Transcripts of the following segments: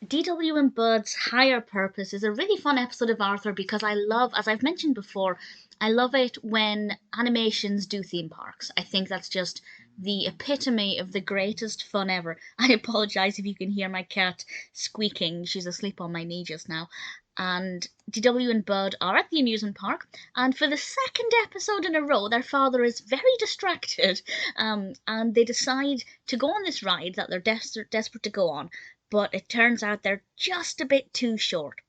DW and Bud's Higher Purpose is a really fun episode of Arthur because I love, as I've mentioned before, I love it when animations do theme parks. I think that's just the epitome of the greatest fun ever. I apologise if you can hear my cat squeaking. She's asleep on my knee just now. And DW and Bud are at the amusement park, and for the second episode in a row, their father is very distracted, and they decide to go on this ride that they're desperate to go on, but it turns out they're just a bit too short.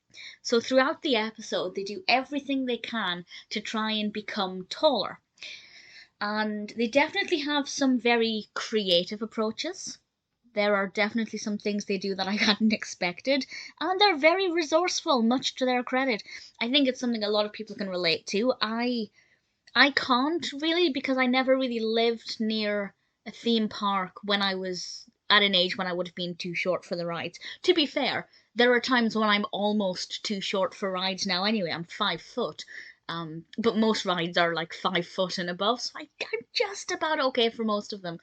So throughout the episode, they do everything they can to try and become taller. And they definitely have some very creative approaches. There are definitely some things they do that I hadn't expected, and they're very resourceful, much to their credit. I think it's something a lot of people can relate to. I can't really, because I never really lived near a theme park when I was at an age when I would have been too short for the rides. To be fair, there are times when I'm almost too short for rides now anyway. I'm 5 foot. But most rides are like 5 foot and above, so I'm just about okay for most of them.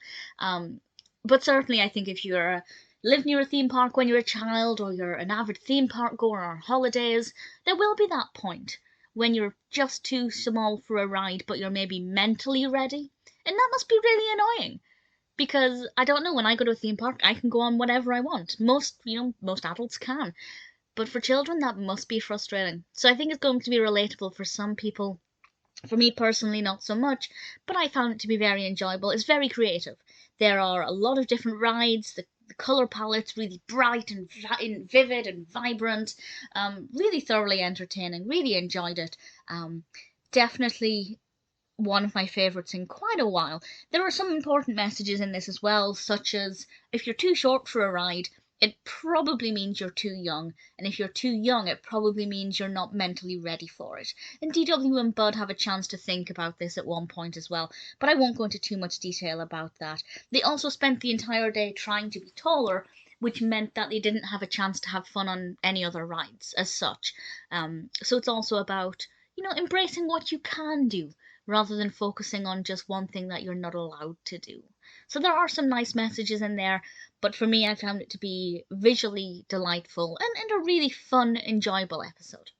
But certainly, I think if you're live near a theme park when you're a child, or you're an avid theme park goer on holidays, there will be that point when you're just too small for a ride, but you're maybe mentally ready. And that must be really annoying. Because I don't know, when I go to a theme park, I can go on whatever I want. Most adults can. But for children, that must be frustrating. So I think it's going to be relatable for some people. For me personally, not so much, but I found it to be very enjoyable. It's very creative. There are a lot of different rides. The colour palette's really bright and vivid and vibrant. Really thoroughly entertaining. Really enjoyed it. Definitely one of my favourites in quite a while. There are some important messages in this as well, such as if you're too short for a ride, it probably means you're too young, and if you're too young, it probably means you're not mentally ready for it. And DW and Bud have a chance to think about this at one point as well, but I won't go into too much detail about that. They also spent the entire day trying to be taller, which meant that they didn't have a chance to have fun on any other rides as such. So it's also about, embracing what you can do rather than focusing on just one thing that you're not allowed to do. So there are some nice messages in there, but for me, I found it to be visually delightful and a really fun, enjoyable episode.